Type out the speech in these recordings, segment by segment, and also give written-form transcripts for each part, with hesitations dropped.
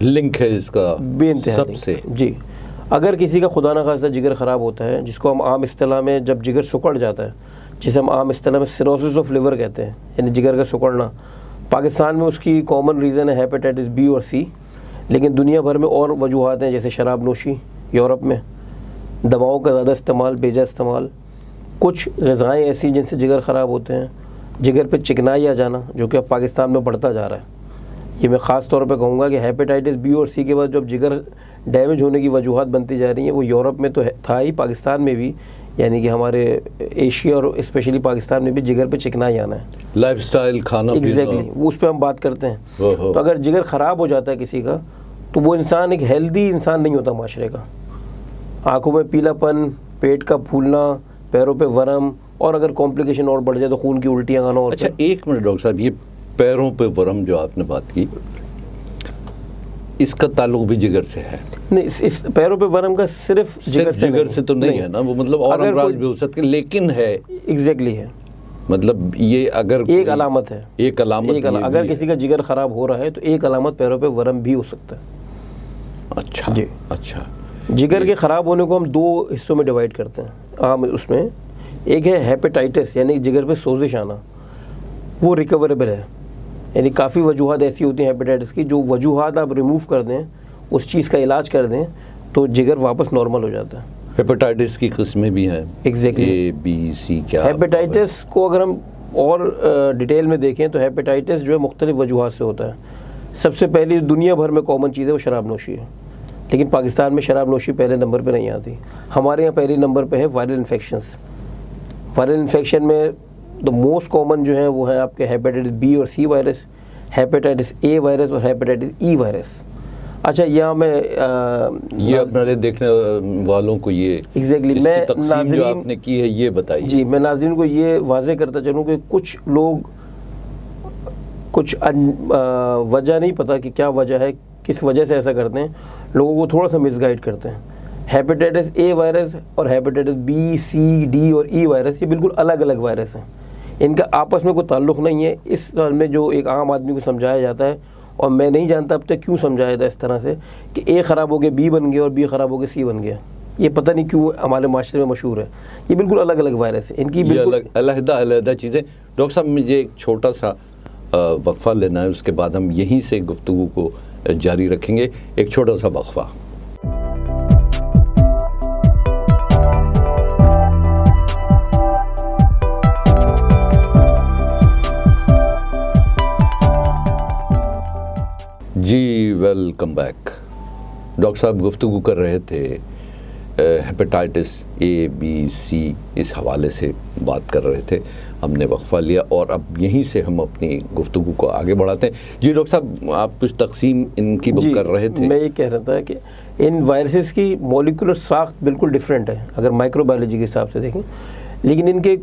Link ہے اس کا بے انتہا سب لنک. سے. جی اگر کسی کا خدا نخواستہ جگر خراب ہوتا ہے، جس کو ہم عام اصطلاح میں جب جگر سکڑ جاتا ہے، جسے ہم عام اصطلاح میں سیروسس آف لیور کہتے ہیں، یعنی جگر کا سکڑنا، پاکستان میں اس کی کامن ریزن ہے ہیپیٹائٹس بی اور سی، لیکن دنیا بھر میں اور وجوہات ہیں، جیسے شراب نوشی یورپ میں، دواؤں کا زیادہ استعمال، بیجا استعمال، کچھ غذائیں ایسی جن سے جگر خراب ہوتے ہیں، جگر پہ چکنائی آ جانا جو کہ اب پاکستان میں بڑھتا جا رہا ہے. یہ میں خاص طور پہ کہوں گا کہ ہیپیٹائٹس بی اور سی کے بعد جب جگر ڈیمیج ہونے کی وجوہات بنتی جا رہی ہیں، وہ یورپ میں تو تھا ہی، پاکستان میں بھی، یعنی کہ ہمارے ایشیا اور اسپیشلی پاکستان میں بھی جگر پہ چکنائی آنا ہے. لائف سٹائل، کھانا پینا. ایگزیکٹلی اس پہ ہم بات کرتے ہیں. تو اگر جگر خراب ہو جاتا ہے کسی کا، تو وہ انسان ایک ہیلدی انسان نہیں ہوتا معاشرے کا. آنکھوں میں پیلا پن، پیٹ کا پھولنا، پیروں پہ ورم، اور اگر کمپلیکیشن اور بڑھ جائے تو خون کی الٹیاں آنا. اور اچھا ایک منٹ ڈاکٹر صاحب، یہ پیروں پہ ورم جو آپ نے بات کی، اس کا تعلق بھی جگر سے ہے؟ نہیں، اس پیروں پہ ورم کا صرف جگر سے تو نہیں ہے نا، وہ مطلب اور امراض بھی ہو سکتے ہیں، لیکن ہے. ایگزیکٹلی ہے، مطلب یہ اگر ایک علامت ہے. ایک علامت اگر کسی کا جگر خراب ہو رہا ہے تو ایک علامت پیروں پہ ورم بھی ہو سکتا ہے. اچھا جی اچھا. جگر کے خراب ہونے کو ہم دو حصوں میں ڈیوائڈ کرتے ہیں عام اس میں. ایک ہے ہیپیٹائٹس، یعنی جگر پہ سوزش آنا، وہ ریکوریبل ہے. یعنی کافی وجوہات ایسی ہوتی ہیں ہیپیٹائٹس کی، جو وجوہات آپ ریموو کر دیں، اس چیز کا علاج کر دیں، تو جگر واپس نارمل ہو جاتا ہے. ہیپیٹائٹس کی قسمیں بھی ہیں، ایگزیکٹلی اے بی سی. کیا ہیپیٹائٹس کو اگر ہم اور ڈیٹیل میں دیکھیں تو ہیپیٹائٹس جو ہے مختلف وجوہات سے ہوتا ہے. سب سے پہلی دنیا بھر میں کامن چیز ہے وہ شراب نوشی ہے، لیکن پاکستان میں شراب نوشی پہلے نمبر پہ نہیں آتی. ہمارے یہاں پہلے نمبر پہ ہے وائرل انفیکشنز. وائرل انفیکشن میں تو موسٹ کامن جو ہیں وہ ہیں آپ کے ہیپیٹائٹس بی اور C virus, hepatitis A virus اور ہیپیٹائٹس ای وائرس. اچھا یہاں میں یہ اپنے دیکھنے والوں کو یہ ایگزیکٹلی میں تقسیم جو آپ نے کی ہے یہ بتائیے. جی میں ناظرین کو یہ واضح کرتا چلوں کہ کچھ لوگ کچھ وجہ نہیں پتہ کہ کیا وجہ ہے، کس وجہ سے ایسا کرتے ہیں، لوگوں کو تھوڑا سا مس گائڈ کرتے ہیں. ہیپیٹائٹس اے وائرس اور ہیپیٹائٹس بی سی ڈی اور ای وائرس یہ بالکل الگ الگ وائرس ہیں، ان کا آپس میں کوئی تعلق نہیں ہے. اس سال میں جو ایک عام آدمی کو سمجھایا جاتا ہے، اور میں نہیں جانتا اب تک کیوں سمجھایا جاتا ہے اس طرح سے کہ اے خراب ہو گیا بی بن گیا اور بی خراب ہو گیا سی بن گیا. یہ پتہ نہیں کیوں ہمارے معاشرے میں مشہور ہے. یہ بالکل الگ الگ وائرس ہیں، ان کی بالکل علیحدہ علیحدہ چیزیں. ڈاکٹر صاحب مجھے ایک چھوٹا سا وقفہ لینا ہے، اس کے بعد ہم یہیں سے گفتگو کو جاری رکھیں گے. ایک چھوٹا سا وقفہ. جی ویلکم بیک. ڈاکٹر صاحب گفتگو کر رہے تھے ہیپیٹائٹس اے بی سی، اس حوالے سے بات کر رہے تھے. ہم نے وقفہ لیا اور اب یہیں سے ہم اپنی گفتگو کو آگے بڑھاتے ہیں. جی ڈاکٹر صاحب آپ کچھ تقسیم ان کی کر رہے تھے. میں یہ کہہ رہا تھا کہ ان وائرسز کی مولیکولر ساخت بالکل ڈیفرنٹ ہے اگر مائکرو بایولوجی کے حساب سے دیکھیں، لیکن ان کے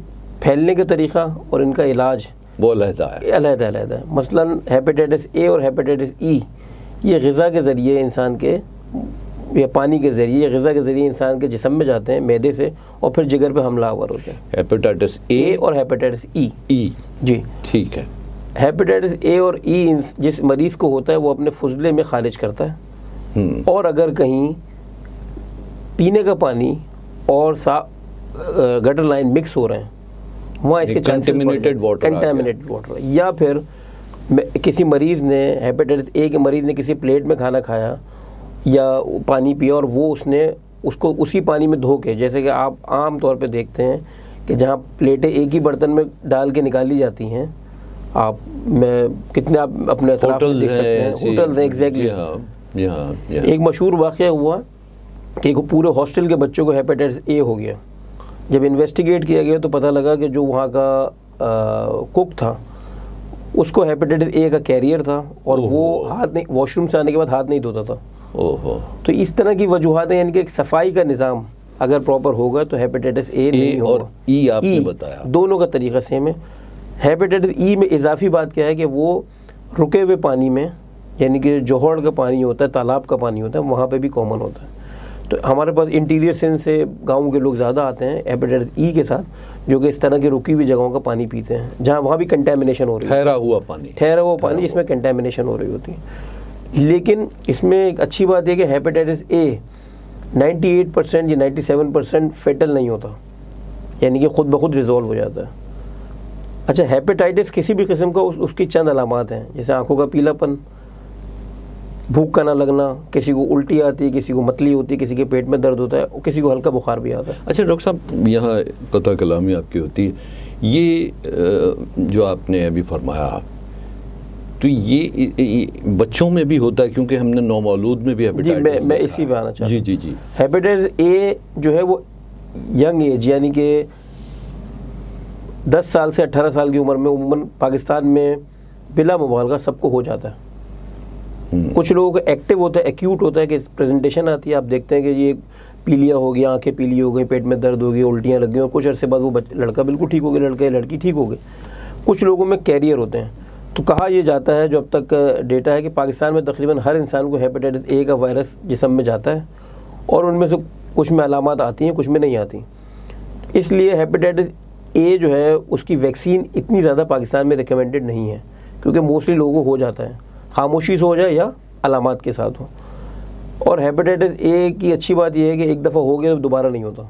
پھیلنے کا طریقہ اور ان کا علاج وہ علیحدہ ہے. علیحدہ ہے. مثلاً ہیپیٹائٹس اے اور ہیپیٹائٹس ای یہ غذا کے ذریعے انسان کے یا پانی کے ذریعے یا غذا کے ذریعے انسان کے جسم میں جاتے ہیں میدے سے اور پھر جگر پہ حملہ آور ہوتے ہیں. ہیپیٹائٹس اے اور ہیپیٹائٹس ای. جی ٹھیک ہے. ہیپیٹائٹس اے اور ای جس مریض کو ہوتا ہے وہ اپنے فضلے میں خارج کرتا ہے، اور اگر کہیں پینے کا پانی اور گٹر لائن مکس ہو رہے ہیں وہاں اس کے کنٹامینیٹڈ واٹر، یا پھر کسی مریض نے ہیپیٹائٹس اے کے مریض نے کسی پلیٹ میں کھانا کھایا یا پانی پیا اور وہ اس کو اسی پانی میں دھو کے، جیسے کہ آپ عام طور پہ دیکھتے ہیں کہ جہاں پلیٹیں ایک ہی برتن میں ڈال کے نکالی جاتی ہیں، آپ کتنے آپ اپنے اطراف میں دیکھ سکتے ہیں ہوٹلز ہیں. ایگزیکٹلی ایک مشہور واقعہ ہوا کہ ایک پورے ہاسٹل کے بچوں کو ہیپیٹائٹس اے ہو گیا. جب انویسٹیگیٹ کیا گیا تو پتہ لگا کہ جو وہاں کا کک تھا اس کو ہیپیٹائٹس اے کا کیریئر تھا، اور وہ واش روم سے آنے کے بعد ہاتھ نہیں دھوتا تھا. تو اس طرح کی وجوہات ہیں، یعنی کہ ایک صفائی کا نظام اگر پراپر ہوگا تو ہیپیٹائٹس اے نہیں ہوگا. اور ای آپ نے بتایا دونوں کا طریقہ سیم ہے. ہیپیٹائٹس ای میں اضافی بات کیا ہے کہ وہ رکے ہوئے پانی میں، یعنی کہ جوہر کا پانی ہوتا ہے، تالاب کا پانی ہوتا ہے، وہاں پہ بھی کامن ہوتا ہے. تو ہمارے پاس انٹیریئر سندھ سے گاؤں کے لوگ زیادہ آتے ہیں ہیپیٹائٹس ای کے ساتھ، جو کہ اس طرح کی رکی ہوئی جگہوں کا پانی پیتے ہیں جہاں وہاں بھی کنٹامینیشن ہو رہی ہے، ٹھہرا ہوا پانی جس میں کنٹامینیشن ہو رہی ہوتی ہے. لیکن اس میں ایک اچھی بات ہے کہ ہیپیٹائٹس اے 98% یا 97% فیٹل نہیں ہوتا، یعنی کہ خود بخود ریزالو ہو جاتا ہے۔ اچھا، ہیپیٹائٹس کسی بھی قسم کا اس کی چند علامات ہیں، جیسے آنکھوں کا پیلا پن، بھوک کا نہ لگنا، کسی کو الٹی آتی ہے، کسی کو متلی ہوتی ہے، کسی کے پیٹ میں درد ہوتا ہے، اور کسی کو ہلکا بخار بھی آتا ہے۔ اچھا ڈاکٹر صاحب، یہاں قطع کلامی آپ کی ہوتی ہے، یہ جو آپ نے ابھی فرمایا، تو یہ بچوں میں بھی ہوتا ہے؟ کیونکہ ہم نے نومولود میں بھی ہیپیٹائٹس، جی میں اسی پہ آنا چاہتا ہوں۔ جی ہیپیٹائٹس اے جو ہے وہ ینگ ایج، یعنی کہ 10 سال سے 18 سال کی عمر میں عموماً پاکستان میں بلا مبالغہ سب کو ہو جاتا ہے۔ کچھ لوگوں کو ایکٹیو ہوتا ہے، ایکیوٹ ہوتا ہے کہ پریزنٹیشن آتی ہے، آپ دیکھتے ہیں کہ یہ پیلیا ہو گیا، آنکھیں پیلی ہو گئی، پیٹ میں درد ہو گیا، الٹیاں لگ گئی، اور کچھ عرصے بعد وہ لڑکا بالکل ٹھیک ہو گیا، لڑکا یا لڑکی ٹھیک ہو گئے۔ کچھ لوگوں میں کیریئر ہوتے ہیں۔ تو کہا یہ جاتا ہے، جو اب تک ڈیٹا ہے، کہ پاکستان میں تقریباً ہر انسان کو ہیپیٹائٹس اے کا وائرس جسم میں جاتا ہے، اور ان میں سے کچھ میں علامات آتی ہیں، کچھ میں نہیں آتی۔ اس لیے ہیپیٹائٹس اے جو ہے اس کی ویکسین اتنی زیادہ پاکستان میں ریکمینڈڈ نہیں ہے، کیونکہ موسٹلی لوگوں کو ہو جاتا ہے، خاموشی سے ہو جائے یا علامات کے ساتھ ہو۔ اور ہیپیٹائٹس اے کی اچھی بات یہ ہے کہ ایک دفعہ ہو گیا تو دوبارہ نہیں ہوتا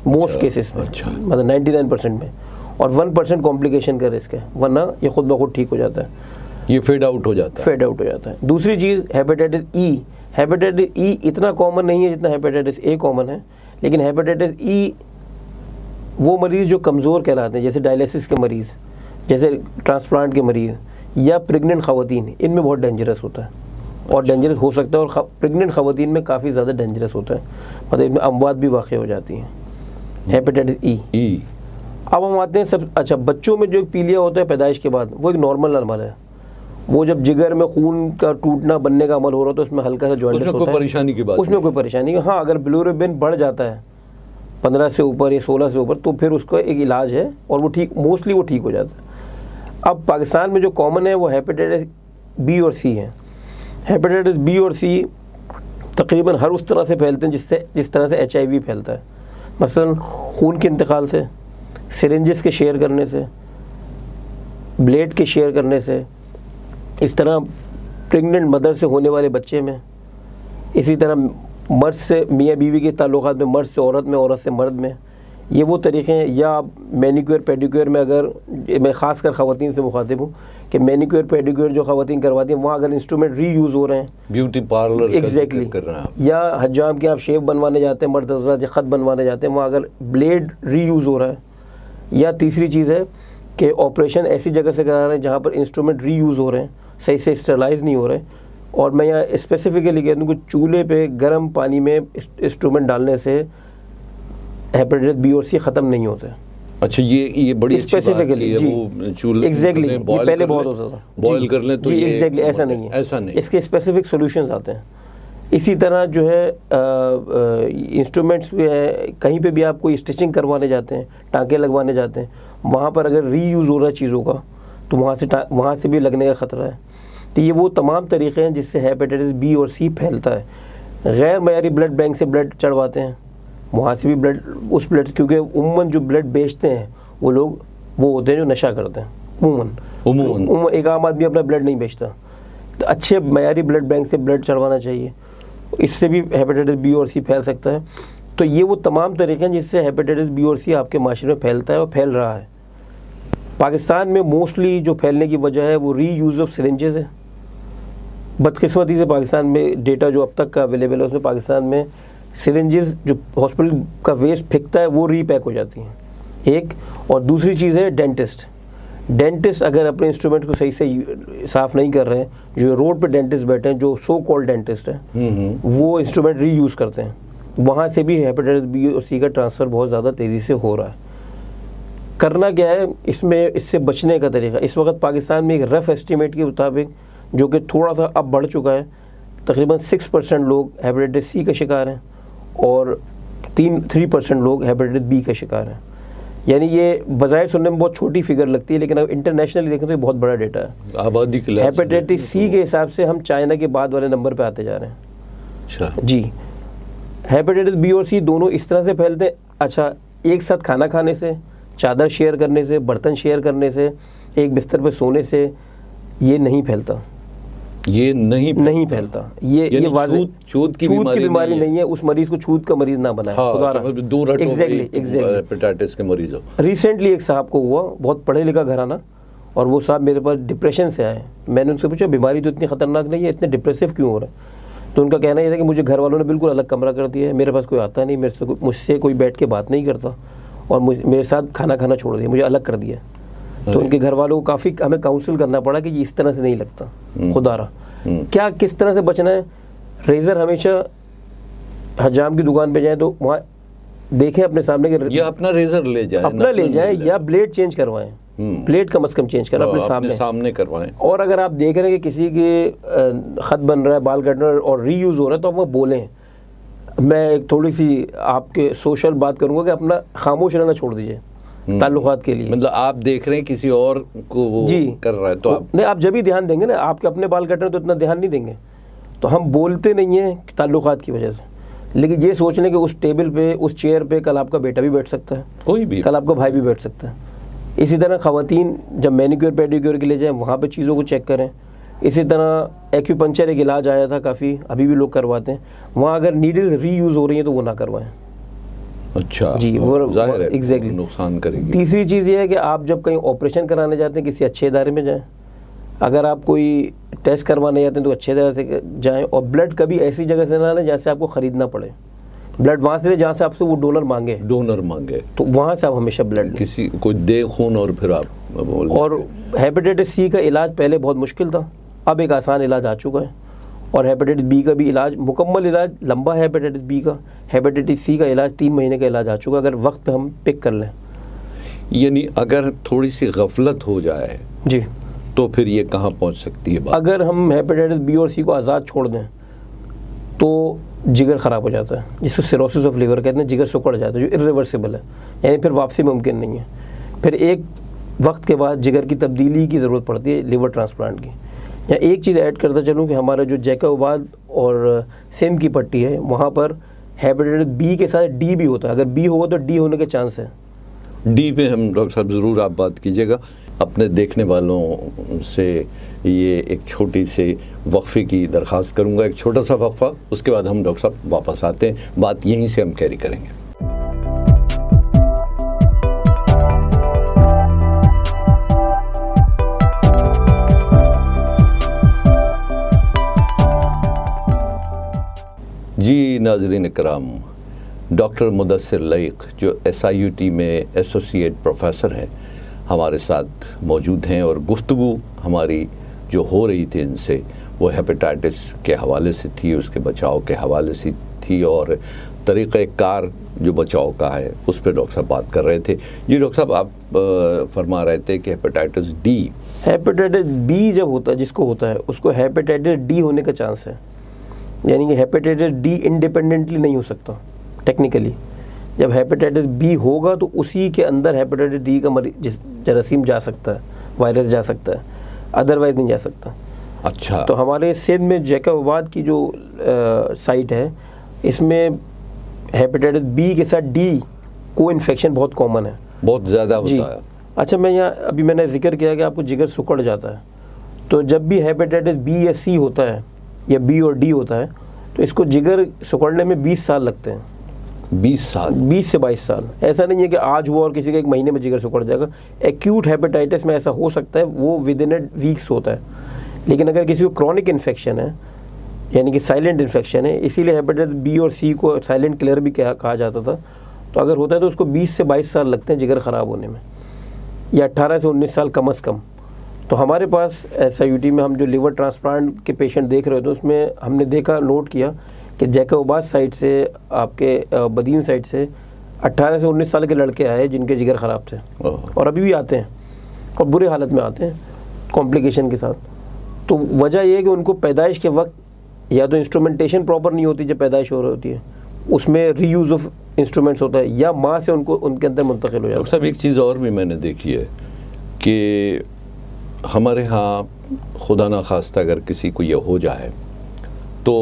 موسٹ کیسز میں، مطلب 99% میں، اور 1% کمپلیکیشن کا رسک ہے، ورنہ یہ خود بخود ٹھیک ہو جاتا ہے، یہ فیڈ آؤٹ ہو جاتا ہے۔ دوسری چیز ہیپیٹائٹس ای، ہیپیٹائٹس ای اتنا کامن نہیں ہے جتنا ہیپیٹائٹس اے کامن ہے، لیکن ہیپیٹائٹس ای وہ مریض جو کمزور کہلاتے ہیں، جیسے ڈائلیسس کے مریض، جیسے ٹرانسپلانٹ کے مریض، یا پریگننٹ خواتین، ان میں بہت ڈینجرس ہوتا ہے، اور ڈینجرس ہو سکتا ہے، اور پریگننٹ خواتین میں کافی زیادہ ڈینجرس ہوتا ہے، مطلب ان میں اموات بھی واقع ہو جاتی ہیں، ہیپیٹائٹس ای۔ اب ہم آتے ہیں اچھا، بچوں میں جو پیلیا ہوتا ہے پیدائش کے بعد، وہ ایک نارمل عمل ہے، وہ جب جگر میں خون کا ٹوٹنا بننے کا عمل ہو رہا تو اس میں ہلکا سا جوائنٹس ہوتا ہے، پریشانی کی بات، اس میں کوئی پریشانی نہیں۔ ہاں، اگر بلیروبین بڑھ جاتا ہے 15 سے اوپر یا 16 سے اوپر، تو پھر اس کا ایک علاج ہے، اور وہ موسٹلی وہ ٹھیک ہو جاتا ہے۔ اب پاکستان میں جو کامن ہے وہ ہیپیٹائٹس بی اور سی ہے۔ ہیپیٹائٹس بی اور سی تقریباً ہر اس طرح سے پھیلتے ہیں جس طرح سے HIV پھیلتا ہے، مثلا خون کے انتقال سے، سرنجز کے شیئر کرنے سے، بلیڈ کے شیئر کرنے سے، اس طرح پریگننٹ مدر سے ہونے والے بچے میں، اسی طرح مرد سے میاں بیوی کے تعلقات میں، مرد سے عورت میں، عورت سے مرد میں، یہ وہ طریقے ہیں۔ یا مینیکیور پیڈیکیور میں، اگر میں خاص کر خواتین سے مخاطب ہوں کہ مینیکیور پیڈیکیور جو خواتین کرواتی ہیں، وہاں اگر انسٹرومنٹ ری یوز ہو رہے ہیں، بیوٹی پارلر ایگزیکٹلی، یا حجام کے آپ شیو بنوانے جاتے ہیں، مرد حضرات یا خط بنوانے جاتے ہیں، وہاں اگر بلیڈ ری یوز ہو رہا ہے۔ یا تیسری چیز ہے کہ آپریشن ایسی جگہ سے کرا رہے ہیں جہاں پر انسٹرومنٹ ری یوز ہو رہے ہیں، صحیح سے اسٹرلائز نہیں ہو رہے، اور میں یہاں اسپیسیفکلی کہہ دوں کہ چولہے پہ گرم پانی میں انسٹرومنٹ ڈالنے سے ہیپیٹائٹس بی اور سی ختم نہیں ہوتے۔ اچھا، یہ بڑی اسپیسیفکلی، جی ایگزیکٹلی، یہ پہلے بہت ہوتا تھا، بوائل کر لیں تو جی ایگزیکٹلی ایسا نہیں ہے، اس کے اسپیسیفک سولوشنز آتے ہیں۔ اسی طرح جو ہے انسٹرومنٹس بھی ہے، کہیں پہ بھی آپ کوئی اسٹچنگ کروانے جاتے ہیں، ٹانکے لگوانے جاتے ہیں، وہاں پر اگر ری یوز ہو رہا ہے چیزوں کا تو وہاں سے بھی لگنے کا خطرہ ہے۔ تو یہ وہ تمام طریقے ہیں جس سے ہیپیٹائٹس بی اور سی پھیلتا ہے۔ غیر معیاری بلڈ بینک سے بلڈ چڑھواتے ہیں، وہاں سے بھی اس بلڈ، کیونکہ عموماً جو بلڈ بیچتے ہیں وہ لوگ وہ ہوتے ہیں جو نشہ کرتے ہیں، عموماً ایک عام آدمی اپنا بلڈ نہیں بیچتا، تو اچھے معیاری بلڈ بینک سے بلڈ چڑھوانا چاہیے، اس سے بھی ہیپیٹائٹس بی اور سی پھیل سکتا ہے۔ تو یہ وہ تمام طریقے ہیں جس سے ہیپیٹائٹس بی اور سی آپ کے معاشرے میں پھیلتا ہے اور پھیل رہا ہے۔ پاکستان میں موسٹلی جو پھیلنے کی وجہ ہے وہ ری یوز آف سرنجز ہے۔ بدقسمتی سے پاکستان میں ڈیٹا جو اب تک کا اویلیبل ہے اس میں پاکستان میں سرنجز جو ہاسپٹل کا ویسٹ پھینکتا ہے وہ ری پیک ہو جاتی ہیں، ایک۔ اور دوسری چیز ہے ڈینٹسٹ اگر اپنے انسٹرومنٹ کو صحیح سے صاف نہیں کر رہے ہیں، جو روڈ پہ ڈینٹسٹ بیٹھے ہیں، جو سو کالڈ ڈینٹسٹ ہیں، وہ انسٹرومنٹ ری یوز کرتے ہیں، وہاں سے بھی ہیپیٹائٹس بی اور سی کا ٹرانسفر بہت زیادہ تیزی سے ہو رہا ہے۔ کرنا کیا ہے اس سے بچنے کا طریقہ؟ اس وقت پاکستان میں ایک رف ایسٹیمیٹ کے مطابق، جو کہ تھوڑا سا اب بڑھ چکا ہے، تقریباً 6% لوگ ہیپیٹائٹس سی کا شکار ہیں اور 3% لوگ ہیپیٹائٹس بی کا شکار ہیں۔ یعنی یہ بظاہر سننے میں بہت چھوٹی فگر لگتی ہے، لیکن اگر انٹرنیشنلی دیکھیں تو یہ بہت بڑا ڈیٹا ہے۔ آبادی کے ہیپیٹائٹس سی کے حساب سے ہم چائنا کے بعد والے نمبر پہ آتے جا رہے ہیں۔ اچھا جی، ہیپیٹائٹس بی اور سی دونوں اس طرح سے پھیلتے ہیں، اچھا ایک ساتھ کھانا کھانے سے، چادر شیئر کرنے سے، برتن شیئر کرنے سے، ایک بستر پہ سونے سے یہ نہیں پھیلتا۔ یہ نہیں پھیلتا. یہ واضح چھوت کی بیماری نہیں ہے. اس مریض کو چھوت کا مریض نہ بنائے خدا رہا. دور ہٹو ہیپیٹائٹس کے مریض ہو. ریسنٹلی ایک صاحب کو ہوا, بہت پڑھے لکھا گھرانہ, اور وہ صاحب میرے پاس ڈپریشن سے آئے. میں نے ان سے پوچھا بیماری تو اتنی خطرناک نہیں ہے, اتنے ڈپریسو کیوں ہو رہے ہیں؟ تو ان کا کہنا یہ تھا کہ مجھے گھر والوں نے بالکل الگ کمرہ کر دیا ہے, میرے پاس کوئی آتا نہیں, مجھ سے کوئی بیٹھ کے بات نہیں کرتا, اور میرے ساتھ کھانا چھوڑ دیا, مجھے الگ کر دیا. تو ان کے گھر والوں کو کافی ہمیں کاؤنسل کرنا پڑا کہ یہ اس طرح سے نہیں لگتا. خدا رہا کیا کس طرح سے بچنا ہے؟ ریزر ہمیشہ حجام کی دکان پہ جائیں تو وہاں دیکھیں اپنے سامنے کہ یا اپنا ریزر لے جائیں یا بلیڈ چینج کروائیں. بلیڈ کم از کم چینج کریں اپنے سامنے کروائیں. اور اگر آپ دیکھ رہے ہیں کہ کسی کے خط بن رہا ہے, بال کٹ رہا ہے اور ری یوز ہو رہا ہے, تو آپ وہ بولیں. میں ایک تھوڑی سی آپ کے سوشل بات کروں گا کہ اپنا خاموش رہنا چھوڑ دیجیے تعلقات کے لیے. مطلب آپ دیکھ رہے ہیں کسی اور کو وہ کر رہا ہے تو آپ نہیں, آپ جب ہی دھیان دیں گے نا, آپ کے اپنے بال کٹ رہے ہیں تو اتنا دھیان نہیں دیں گے. تو ہم بولتے نہیں ہیں تعلقات کی وجہ سے, لیکن یہ سوچ لیں کہ اس ٹیبل پہ, اس چیئر پہ کل آپ کا بیٹا بھی بیٹھ سکتا ہے, کوئی بھی, کل آپ کا بھائی بھی بیٹھ سکتا ہے. اسی طرح خواتین جب مینیکیور پیڈیکیور کے لیے جائیں وہاں پہ چیزوں کو چیک کریں. اسی طرح ایکیوپنکچر ایک علاج آیا تھا کافی, ابھی بھی لوگ کرواتے ہیں, وہاں اگر نیڈل ری یوز ہو رہی ہیں تو وہ نہ کروائیں. اچھا جی, وہ ظاہر ہے ایگزیکٹلی نقصان کرے گی. تیسری چیز یہ ہے کہ آپ جب کہیں آپریشن کرانے جاتے ہیں کسی اچھے ادارے میں جائیں. اگر آپ کوئی ٹیسٹ کروانے جاتے ہیں تو اچھے ادارے سے جائیں, اور بلڈ کبھی ایسی جگہ سے نہ لیں جہاں سے آپ کو خریدنا پڑے. بلڈ وہاں سے لیں جہاں سے آپ سے وہ ڈونر مانگے, تو وہاں سے آپ ہمیشہ بلڈ لیں. کسی کو دے خون اور پھر آپ. اور ہیپیٹائٹس سی کا علاج پہلے بہت مشکل تھا, اب ایک آسان علاج آ چکا ہے. اور ہیپیٹائٹس بی کا بھی علاج, مکمل علاج لمبا ہے ہیپیٹائٹس بی کا. ہیپیٹائٹس سی کا علاج 3 مہینے کا علاج آ چکا اگر وقت پہ ہم پک کر لیں. یعنی اگر تھوڑی سی غفلت ہو جائے جی تو پھر یہ کہاں پہنچ سکتی ہے بات؟ اگر ہم ہیپیٹائٹس بی اور سی کو آزاد چھوڑ دیں تو جگر خراب ہو جاتا ہے, جس کو سیروسس آف لیور کہتے ہیں. جگر سکڑ جاتا ہے جو ارریورسیبل ہے, یعنی پھر واپسی ممکن نہیں ہے. پھر ایک وقت کے بعد جگر کی تبدیلی کی ضرورت پڑتی ہے لیور ٹرانسپلانٹ کی. یا ایک چیز ایڈ کرتا چلوں کہ ہمارا جو جیکاباد اور سندھ کی پٹی ہے وہاں پر ہیپیٹائٹس بی کے ساتھ ڈی بھی ہوتا ہے. اگر بی ہوگا تو ڈی ہونے کے چانس ہے. ڈی پہ ہم ڈاکٹر صاحب ضرور آپ بات کیجیے گا. اپنے دیکھنے والوں سے یہ ایک چھوٹی سی وقفے کی درخواست کروں گا, ایک چھوٹا سا وقفہ, اس کے بعد ہم ڈاکٹر صاحب واپس آتے ہیں, بات یہیں سے ہم کیری کریں گے. جی ناظرین اکرام, ڈاکٹر مدثر لائق جو SIUT میں ایسوسیٹ پروفیسر ہیں ہمارے ساتھ موجود ہیں, اور گفتگو ہماری جو ہو رہی تھی ان سے وہ ہیپیٹائٹس کے حوالے سے تھی, اس کے بچاؤ کے حوالے سے تھی, اور طریقہ کار جو بچاؤ کا ہے اس پہ ڈاکٹر صاحب بات کر رہے تھے. جی ڈاکٹر صاحب, آپ فرما رہے تھے کہ ہیپیٹائٹس بی جب ہوتا ہے, جس کو ہوتا ہے اس کو ہیپیٹائٹس ڈی ہونے کا چانس ہے. یعنی کہ ہیپیٹائٹس ڈی انڈیپینڈنٹلی نہیں ہو سکتا ٹیکنیکلی. جب ہیپیٹائٹس بی ہوگا تو اسی کے اندر ہیپیٹائٹس ڈی کا جراثیم جا سکتا ہے, وائرس جا سکتا ہے, ادروائز نہیں جا سکتا. اچھا, تو ہمارے سندھ میں جیکاباد کی جو سائٹ ہے اس میں ہیپیٹائٹس بی کے ساتھ ڈی کو انفیکشن بہت کامن ہے, بہت زیادہ ہوتا ہے. اچھا, ابھی میں نے ذکر کیا کہ آپ کو جگر سکڑ جاتا ہے, تو جب بھی ہیپیٹائٹس بی یا سی ہوتا ہے یا بی اور ڈی ہوتا ہے تو اس کو جگر سکڑنے میں 20 سال لگتے ہیں. 20 سے 22 سال. ایسا نہیں ہے کہ آج ہوا اور کسی کا 1 مہینے میں جگر سکڑ جائے گا. ایکیوٹ ہیپیٹائٹس میں ایسا ہو سکتا ہے, وہ ود ان ویکس ہوتا ہے. لیکن اگر کسی کو کرونک انفیکشن ہے, یعنی کہ سائلنٹ انفیکشن ہے, اسی لیے ہیپیٹائٹس بی اور سی کو سائلنٹ کلر بھی کہا جاتا تھا, تو اگر ہوتا ہے تو اس کو 20 سے 22 سال لگتے ہیں جگر خراب ہونے میں, یا 18 سے 19 سال کم از کم. تو ہمارے پاس SIUT میں ہم جو لیور ٹرانسپلانٹ کے پیشنٹ دیکھ رہے تھے اس میں ہم نے دیکھا, نوٹ کیا کہ جیکاباد سائٹ سے, آپ کے بدین سائٹ سے 18 سے 19 سال کے لڑکے آئے جن کے جگر خراب تھے, اور ابھی بھی آتے ہیں, اور برے حالت میں آتے ہیں کمپلیکیشن کے ساتھ. تو وجہ یہ ہے کہ ان کو پیدائش کے وقت یا تو انسٹرومنٹیشن پراپر نہیں ہوتی جب پیدائش ہو رہی ہوتی ہے, اس میں ری یوز آف انسٹرومنٹس ہوتا ہے, یا ماں سے ان کے اندر منتقل ہو جاتا ہے. ڈاکٹر صاحب, ایک چیز اور بھی میں نے دیکھی ہے کہ ہمارے ہاں خدا نخواستہ اگر کسی کو یہ ہو جائے تو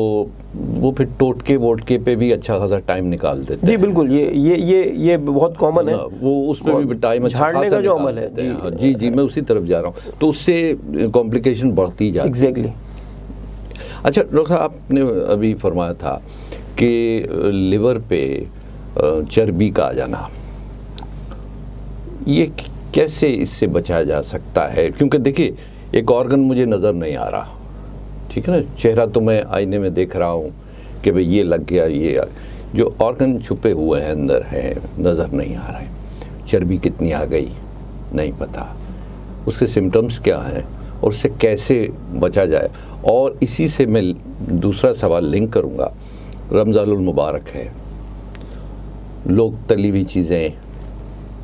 وہ پھر ٹوٹکے ووٹکے پہ بھی اچھا خاصا ٹائم نکال دیتے ہیں. جی بالکل, یہ بہت کامن ہے, وہ اس پہ بھی ٹائم اچھا جھاڑنے کا جو عمل ہے. جی میں اسی طرف جا رہا ہوں, تو اس سے کمپلیکیشن بڑھتی جاتی ہے. ایگزیکٹلی. اچھا ڈاکٹر صاحب، آپ نے ابھی فرمایا تھا کہ لیور پہ چربی کا آ جانا، یہ کیسے اس سے بچایا جا سکتا ہے؟ کیونکہ دیکھیے ایک آرگن مجھے نظر نہیں آ رہا، ٹھیک ہے نا، چہرہ تو میں آئینے میں دیکھ رہا ہوں کہ بھئی یہ لگ گیا، یہ جو آرگن چھپے ہوئے ہیں اندر ہیں نظر نہیں آ رہے، چربی کتنی آ گئی نہیں پتہ، اس کے سمٹمز کیا ہیں اور اس سے کیسے بچا جائے؟ اور اسی سے میں دوسرا سوال لنک کروں گا، رمضان المبارک ہے، لوگ تلی ہوئی چیزیں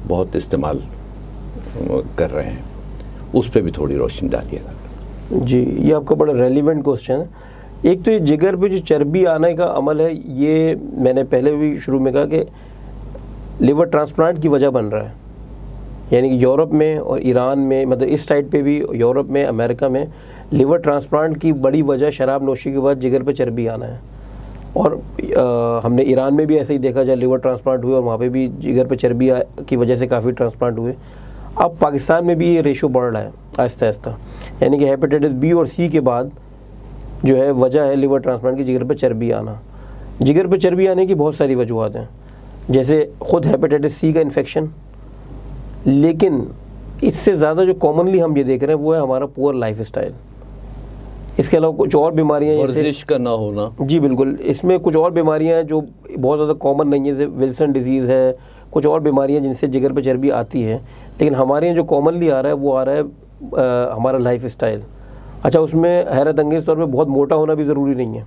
بہت استعمال کر رہے ہیں، اس پہ بھی تھوڑی روشنی ڈالیے گا۔ جی، یہ آپ کا بڑا ریلیونٹ کوسچن ہے۔ ایک تو یہ جگر پہ جو چربی آنے کا عمل ہے، یہ میں نے پہلے بھی شروع میں کہا کہ لیور ٹرانسپلانٹ کی وجہ بن رہا ہے، یعنی کہ یورپ میں اور ایران میں، مطلب اس سائڈ پہ بھی، یورپ میں، امریکہ میں لیور ٹرانسپلانٹ کی بڑی وجہ شراب نوشی کے بعد جگر پہ چربی آنا ہے۔ اور ہم نے ایران میں بھی ایسے ہی دیکھا، جب لیور ٹرانسپلانٹ ہوئے اور وہاں پہ بھی جگر پہ چربی کی وجہ سے کافی ٹرانسپلانٹ ہوئے۔ اب پاکستان میں بھی یہ ریشو بڑھ رہا ہے آہستہ آہستہ، یعنی کہ ہیپیٹائٹس بی اور سی کے بعد جو ہے وجہ ہے لیور ٹرانسپلانٹ کی جگر پہ چربی آنا۔ جگر پہ چربی آنے کی بہت ساری وجوہات ہیں، جیسے خود ہیپیٹائٹس سی کا انفیکشن، لیکن اس سے زیادہ جو کامنلی ہم یہ دیکھ رہے ہیں وہ ہے ہمارا پور لائف اسٹائل۔ اس کے علاوہ کچھ اور بیماریاں، ورزش کا نہ ہونا، جی بالکل، اس میں کچھ اور بیماریاں ہیں جو بہت زیادہ کامن نہیں ہیں، جیسے ولسن ڈیزیز ہے، کچھ اور بیماریاں جن سے جگر پہ چربی آتی ہے، لیکن ہمارے یہاں جو کامنلی آ رہا ہے وہ آ رہا ہے ہمارا لائف اسٹائل۔ اچھا، اس میں حیرت انگیز طور پہ بہت موٹا ہونا بھی ضروری نہیں ہے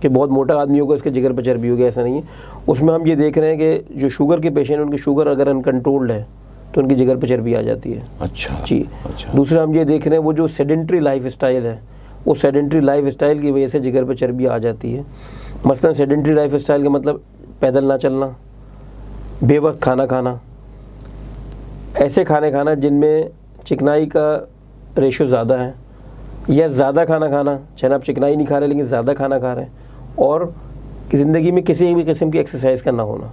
کہ بہت موٹا آدمی ہوگا اس کے جگر پہ چربی ہوگی، ایسا نہیں ہے۔ اس میں ہم یہ دیکھ رہے ہیں کہ جو شوگر کے پیشنٹ ہیں ان کی شوگر اگر انکنٹرولڈ ہے تو ان کی جگر پہ چربی آ جاتی ہے۔ اچھا جی، اچھا۔ دوسرا ہم یہ دیکھ رہے ہیں وہ جو سیڈنٹری لائف اسٹائل ہے، وہ سیڈنٹری لائف اسٹائل کی وجہ سے جگر پہ چربی آ جاتی ہے۔ مثلا سیڈنٹری لائف اسٹائل کا مطلب پیدل نہ چلنا، بے وقت کھانا کھانا، ایسے کھانے کھانا جن میں چکنائی کا ریشو زیادہ ہے، یا زیادہ کھانا کھانا، چاہے آپ چکنائی نہیں کھا رہے لیکن زیادہ کھانا کھا رہے ہیں، اور زندگی میں کسی بھی قسم کی ایکسرسائز کا نہ ہونا۔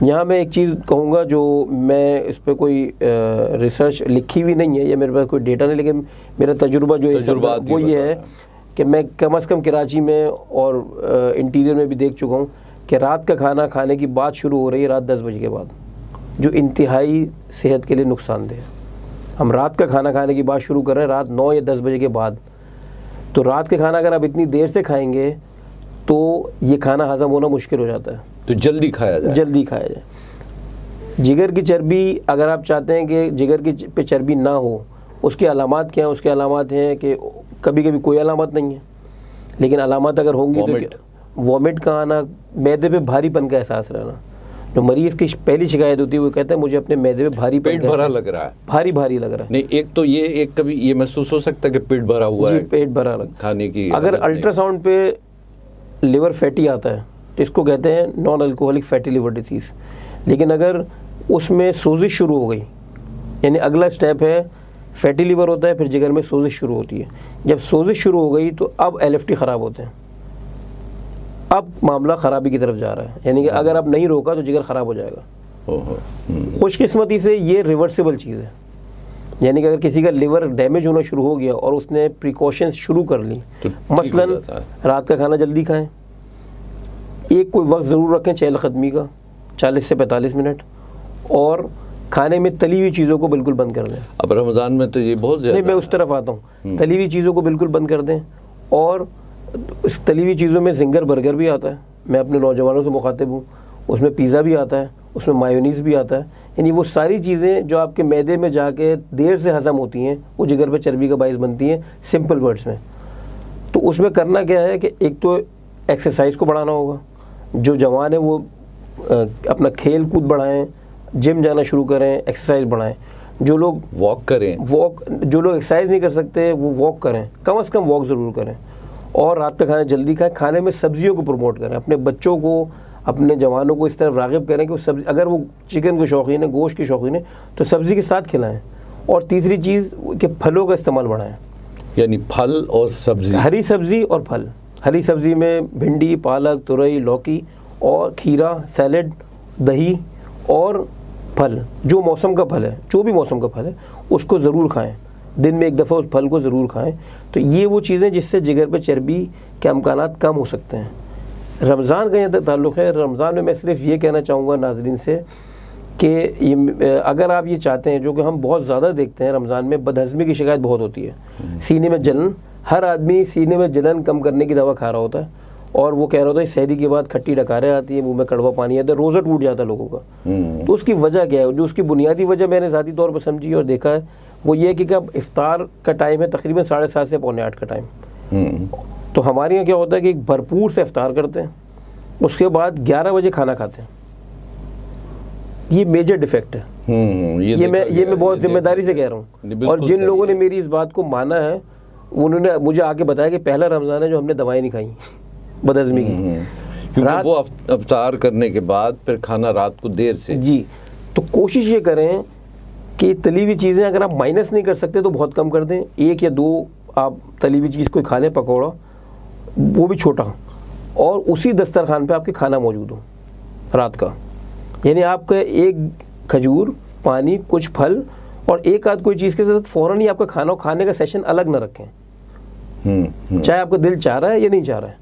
یہاں میں ایک چیز کہوں گا، جو میں اس پہ کوئی ریسرچ لکھی ہوئی نہیں ہے یا میرے پاس کوئی ڈیٹا نہیں، لیکن میرا تجربہ جو ہے وہ یہ ہے کہ میں کم از کم کراچی میں اور انٹیریئر میں بھی دیکھ چکا ہوں کہ رات کا کھانا کھانے کی بات شروع ہو رہی ہے رات 10 بجے کے بعد، جو انتہائی صحت کے لیے نقصان دہ ہے۔ ہم رات کا کھانا کھانے کی بات شروع کر رہے ہیں رات 9 یا 10 بجے کے بعد، تو رات کا کھانا اگر آپ اتنی دیر سے کھائیں گے تو یہ کھانا ہضم ہونا مشکل ہو جاتا ہے، تو جلدی کھایا جائے، جلدی کھایا جائے۔ جگر کی چربی، اگر آپ چاہتے ہیں کہ جگر کی پہ چربی نہ ہو، اس کی علامات کیا ہیں؟ اس کی علامات ہیں کہ کبھی کبھی کوئی علامات نہیں ہے، لیکن علامات اگر ہوں گی تو وامٹ کا آنا، معدے پہ بھاری پن کا احساس رہنا۔ جو مریض کی پہلی شکایت ہوتی ہے وہ کہتا ہے مجھے اپنے معدے پہ بھاری پن، پیٹ بھرا لگ رہا ہے، بھاری بھاری لگ رہا ہے۔ نہیں، ایک تو یہ کبھی یہ محسوس ہو سکتا ہے کہ پیٹ بھرا ہوا ہے، جی، پیٹ بھرا لگ کھانے کی اگر الٹرا ساؤنڈ پہ لیور فیٹی آتا ہے تو اس کو کہتے ہیں non alcoholic fatty liver disease, لیکن اگر اس میں سوزش شروع ہو گئی، یعنی اگلا سٹیپ ہے فیٹی لیور ہوتا ہے، پھر جگر میں سوزش شروع ہوتی ہے، جب سوزش شروع ہو گئی تو اب ایل ایف ٹی خراب ہوتے ہیں، اب معاملہ خرابی کی طرف جا رہا ہے، یعنی کہ اگر آپ نہیں روکا تو جگر خراب ہو جائے گا۔ خوش قسمتی سے یہ ریورسیبل چیز ہے، یعنی کہ اگر کسی کا لیور ڈیمیج ہونا شروع ہو گیا اور اس نے پریکاشنز شروع کر لی، مثلا رات کا کھانا جلدی کھائیں، ایک کوئی وقت ضرور رکھیں چہل قدمی کا 40 سے 45 منٹ، اور کھانے میں تلی ہوئی چیزوں کو بالکل بند کر دیں۔ اب رمضان میں تو یہ بہت زیادہ، نہیں، میں اس طرف آتا ہوں، تلی ہوئی چیزوں کو بالکل بند کر دیں، اور اس تلی ہوئی چیزوں میں زنگر برگر بھی آتا ہے، میں اپنے نوجوانوں سے مخاطب ہوں، اس میں پیزا بھی آتا ہے، اس میں مایونیز بھی آتا ہے، یعنی وہ ساری چیزیں جو آپ کے معدے میں جا کے دیر سے ہضم ہوتی ہیں وہ جگر پہ چربی کا باعث بنتی ہیں، سمپل ورڈز میں۔ تو اس میں کرنا کیا ہے کہ ایک تو ایکسرسائز کو بڑھانا ہوگا، جو جوان ہیں وہ اپنا کھیل کود بڑھائیں، جم جانا شروع کریں، ایکسرسائز بڑھائیں، جو لوگ واک کریں، جو لوگ ایکسرسائز نہیں کر سکتے وہ واک کریں، کم از کم واک ضرور کریں، اور رات کا کھانا جلدی کھائیں، کھانے میں سبزیوں کو پروموٹ کریں، اپنے بچوں کو، اپنے جوانوں کو اس طرف راغب کریں کہ وہ سبزی، اگر وہ چکن کے شوقین ہیں، گوشت کے شوقین ہیں، تو سبزی کے ساتھ کھلائیں۔ اور تیسری چیز کہ پھلوں کا استعمال بڑھائیں، یعنی پھل اور سبزی، ہری سبزی اور پھل۔ ہری سبزی میں بھنڈی، پالک، ترئی، لوکی اور کھیرا، سیلڈ، دہی اور پھل، جو موسم کا پھل ہے، جو بھی موسم کا پھل ہے اس کو ضرور کھائیں۔ دن میں ایک دفعہ اس پھل کو ضرور کھائیں. تو یہ وہ چیزیں جس سے جگر پہ چربی کے امکانات کم ہو سکتے ہیں. رمضان کا یہ تعلق ہے, رمضان میں سصرف یہ کہنا چاہوں گا ناظرین سے کہ اگر آپ یہ چاہتے ہیں, جو کہ ہم بہت زیادہ دیکھتے ہیں رمضان میں, بدہضمی کی شکایت بہت ہوتی ہے, سینے میں جلن, ہر آدمی سینے میں جلن کم کرنے کی دوا کھا رہا ہوتا ہے, اور وہ کہہ رہا ہوتا ہے سحری کے بعد کھٹی ڈکاریں آتی ہیں, منہ میں کڑوا پانی آتا ہے, روزہ ٹوٹ جاتا ہے لوگوں کا. تو اس کی وجہ کیا ہے؟ جو اس کی بنیادی وجہ میں نے ذاتی طور پر سمجھی اور دیکھا ہے وہ یہ ہے کہ اب افطار کا ٹائم ہے تقریباً 7:30 سے 7:45 کا ٹائم. تو ہمارے یہاں کیا ہوتا ہے کہ بھرپور سے افطار کرتے ہیں, اس کے بعد 11 بجے کھانا کھاتے ہیں. یہ میجر ڈیفیکٹ ہے. یہ میں بہت ذمہ داری سے کہہ رہا ہوں, اور جن لوگوں نے میری اس بات کو مانا ہے انہوں نے مجھے آ کے بتایا کہ پہلا رمضان ہے جو ہم نے دوائیں نہیں کھائیں بدہضمی کی. وہ افطار کرنے کے بعد پھر کھانا رات کو دیر سے. جی, تو کوشش یہ کریں کہ تلی ہوئی چیزیں اگر آپ مائنس نہیں کر سکتے تو بہت کم کر دیں. 1 یا 2 آپ تلی ہوئی چیز کوئی کھا لیں, پکوڑا, وہ بھی چھوٹا, اور اسی دسترخوان پہ آپ کے کھانا موجود ہو رات کا. یعنی آپ کا ایک کھجور, پانی, کچھ پھل اور ایک آدھ کوئی چیز کے ساتھ فوراً ہی آپ کا کھانے کا سیشن الگ نہ رکھیں. چاہے آپ کا دل چاہ رہا ہے یا نہیں چاہ رہا ہے,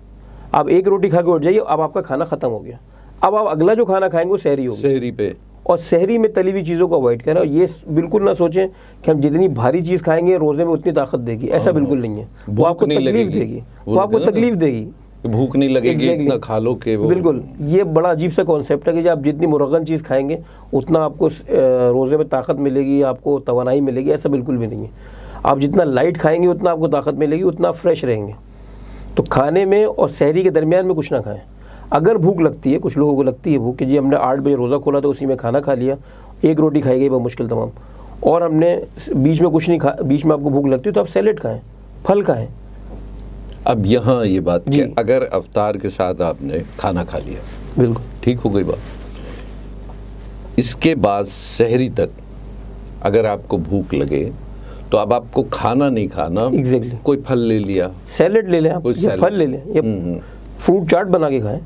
آپ ایک روٹی کھا کے اٹھ جائیے, اب آپ کا کھانا ختم ہو گیا. اب آپ اگلا جو کھانا کھائیں گے وہ سحری ہوگی, سحری پہ. اور سحری میں تلی ہوئی چیزوں کو اوائڈ کریں. اور یہ بالکل نہ سوچیں کہ ہم جتنی بھاری چیز کھائیں گے روزے میں اتنی طاقت دے گی, ایسا بالکل نہیں ہے. وہ آپ کو تکلیف دے گی, وہ آپ کو تکلیف دے گی, بھوک نہیں لگے گی, اتنا کھا لو کہ بالکل. یہ بڑا عجیب سا کانسیپٹ ہے کہ آپ جتنی مرغن چیز کھائیں گے اتنا آپ کو روزے میں طاقت ملے گی, آپ کو توانائی ملے گی. ایسا بالکل بھی نہیں ہے. آپ جتنا لائٹ کھائیں گے اتنا آپ کو طاقت ملے گی, اتنا فریش رہیں گے. تو کھانے میں اور سحری کے درمیان میں کچھ نہ کھائیں. اگر بھوک لگتی ہے, کچھ لوگوں کو لگتی ہے بھوک کہ جی ہم نے 8 بجے روزہ کھولا تو اسی میں کھانا کھا لیا, 1 روٹی کھائی گئی بمشکل تمام, اور ہم نے بیچ میں کچھ نہیں بیچ میں آپ کو بھوک لگتی ہے تو آپ سیلیڈ کھائیں, پھل کھائیں. اب یہاں یہ بات کہ اگر افطار کے ساتھ آپ نے کھانا کھا لیا, بالکل ٹھیک ہو گئی بات, اس کے بعد سحری تک اگر آپ کو بھوک لگے تو اب آپ کو کھانا نہیں کھانا, کوئی پھل لے لیا, سیلیڈ لے لیں, آپ یا پھل لے لیں, یا فروٹ چاٹ بنا کے کھائیں.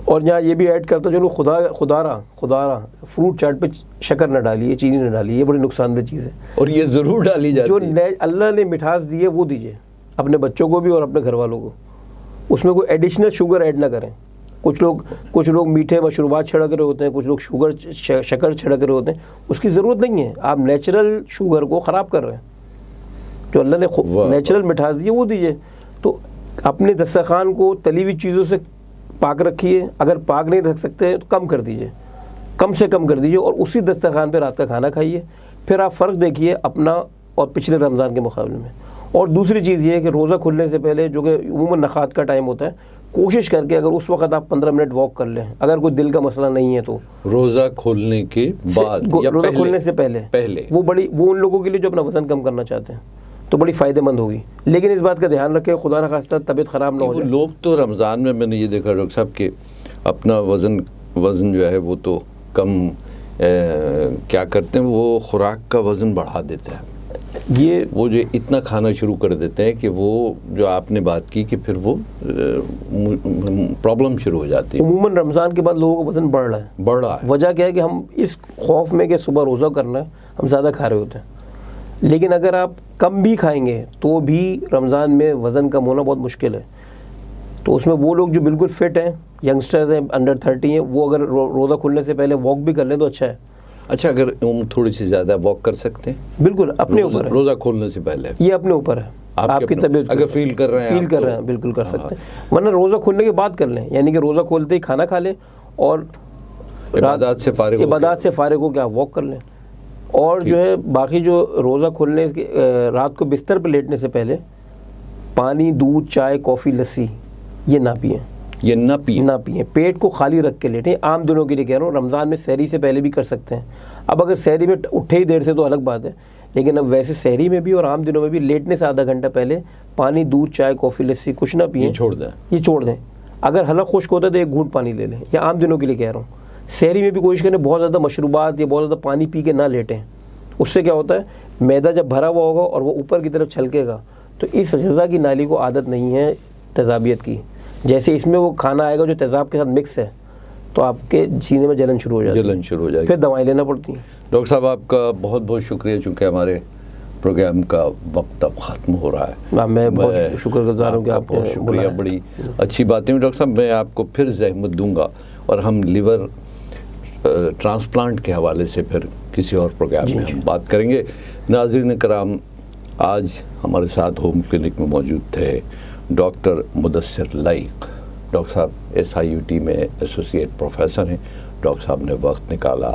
اور یہاں یہ بھی ایڈ کرتا چلو خدا رہا فروٹ چاٹ پہ شکر نہ ڈالیے, چینی نہ ڈالیے, یہ بڑی نقصان دہ چیز ہے. اور یہ ضرور ڈالی جاتی ہے. جو اللہ نے مٹھاس دی ہے وہ دیجیے اپنے بچوں کو بھی اور اپنے گھر والوں کو. اس میں کوئی ایڈیشنل شوگر ایڈ نہ کریں. کچھ لوگ میٹھے مشروبات چھڑک رہے ہوتے ہیں, کچھ لوگ شکر چھڑک رہے ہوتے ہیں. اس کی ضرورت نہیں ہے. آپ نیچرل شوگر کو خراب کر رہے ہیں. جو اللہ نے نیچرل مٹھاس دی ہے وہ دیجیے. تو اپنے دسترخوان کو تلی ہوئی چیزوں سے پاک رکھیے. اگر پاک نہیں رکھ سکتے تو کم کر دیجیے, کم سے کم کر دیجیے, اور اسی دسترخوان پہ رات کا کھانا کھائیے. پھر آپ فرق دیکھیے اپنا اور پچھلے رمضان کے مقابلے میں. اور دوسری چیز یہ ہے کہ روزہ کھلنے سے پہلے, جو کہ عموماً نخات کا ٹائم ہوتا ہے, کوشش کر کے اگر اس وقت آپ 15 منٹ واک کر لیں, اگر کوئی دل کا مسئلہ نہیں ہے تو. روزہ کھولنے کے بعد یا روزہ کھولنے سے پہلے وہ ان لوگوں کے لیے جو اپنا وزن کم کرنا چاہتے ہیں تو بڑی فائدہ مند ہوگی. لیکن اس بات کا دھیان رکھیں خدا نخواستہ طبیعت خراب نہ ہو جائے. لوگ تو رمضان میں نے یہ دیکھا ڈاکٹر صاحب کہ اپنا وزن جو ہے وہ تو کم کیا کرتے ہیں, وہ خوراک کا وزن بڑھا دیتے ہیں. وہ جو اتنا کھانا شروع کر دیتے ہیں کہ وہ جو آپ نے بات کی کہ پھر وہ پرابلم شروع ہو جاتی ہے. عموماً رمضان کے بعد لوگوں کا وزن بڑھ رہا ہے. وجہ کیا ہے کہ ہم اس خوف میں کہ صبح روزہ کرنا ہے ہم زیادہ کھا رہے ہوتے ہیں. لیکن اگر آپ کم بھی کھائیں گے تو بھی رمضان میں وزن کم ہونا بہت مشکل ہے. تو اس میں وہ لوگ جو بالکل فٹ ہیں, ینگسٹرز ہیں, انڈر 30 ہیں, وہ اگر روزہ کھلنے سے پہلے واک بھی کر لیں تو اچھا ہے. اچھا, اگر تھوڑی سی زیادہ واک کر سکتے ہیں, بالکل اپنے اوپر ہے. روزہ کھولنے سے پہلے یہ اپنے اوپر ہے, آپ کی طبیعت اگر فیل کر رہے ہیں بالکل کر سکتے ہیں. ورنہ روزہ کھولنے کے بعد کر لیں, یعنی کہ روزہ کھولتے ہی کھانا کھا لیں اور عبادات سے فارغ ہو کے آپ واک کر لیں. اور جو ہے باقی جو روزہ کھولنے کے رات کو بستر پہ لیٹنے سے پہلے پانی, دودھ, چائے, کافی, لسی یہ نہ پئیں. پیٹ کو خالی رکھ کے لیٹیں. عام دنوں کے لیے کہہ رہا ہوں, رمضان میں سحری سے پہلے بھی کر سکتے ہیں. اب اگر سحری میں اٹھے ہی دیر سے تو الگ بات ہے, لیکن اب ویسے سحری میں بھی اور عام دنوں میں بھی لیٹنے سے آدھا گھنٹہ پہلے پانی, دودھ, چائے, کافی, لسی کچھ نہ پئیں, یہ چھوڑ دیں. اگر حلق خشک ہوتا ہے تو 1 گھونٹ پانی لے لیں. یا عام دنوں کے لیے کہہ رہا ہوں. سحری میں بھی کوشش کریں بہت زیادہ مشروبات یا بہت زیادہ پانی پی کے نہ لیٹیں. اس سے کیا ہوتا ہے, معدہ جب بھرا ہوا ہوگا اور وہ اوپر کی طرف چھلکے گا تو اس غذا کی نالی کو عادت نہیں ہے تیزابیت کی. جیسے اس میں وہ کھانا آئے گا جو تیزاب کے ساتھ مکس ہے تو آپ کے سینے میں جلن شروع ہو جائے گی, پھر دوائیں لینا پڑتی ہیں. ڈاکٹر صاحب آپ کا بہت بہت شکریہ, چونکہ ہمارے پروگرام کا وقت اب ختم ہو رہا ہے. میں بہت شکر گزار ہوں کہ آپ بہت شکریہ, بڑی اچھی باتیں. ڈاکٹر صاحب میں آپ کو پھر زحمت دوں گا اور ہم لیور ٹرانسپلانٹ کے حوالے سے پھر کسی اور پروگرام میں ہم بات کریں گے. ناظرین کرام, آج ہمارے ساتھ ہوم کلینک میں موجود تھے ڈاکٹر مدثر لائق. ڈاکٹر صاحب SIUT میں ایسوسیٹ پروفیسر ہیں. ڈاکٹر صاحب نے وقت نکالا,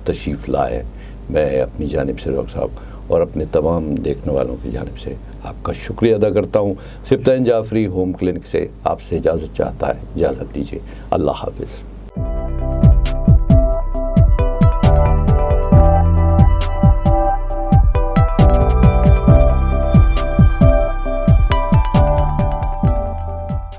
تشریف لائے. میں اپنی جانب سے ڈاکٹر صاحب اور اپنے تمام دیکھنے والوں کی جانب سے آپ کا شکریہ ادا کرتا ہوں. سبطین جعفری ہوم کلینک سے آپ سے اجازت چاہتا ہے. اجازت دیجیے. اللہ حافظ.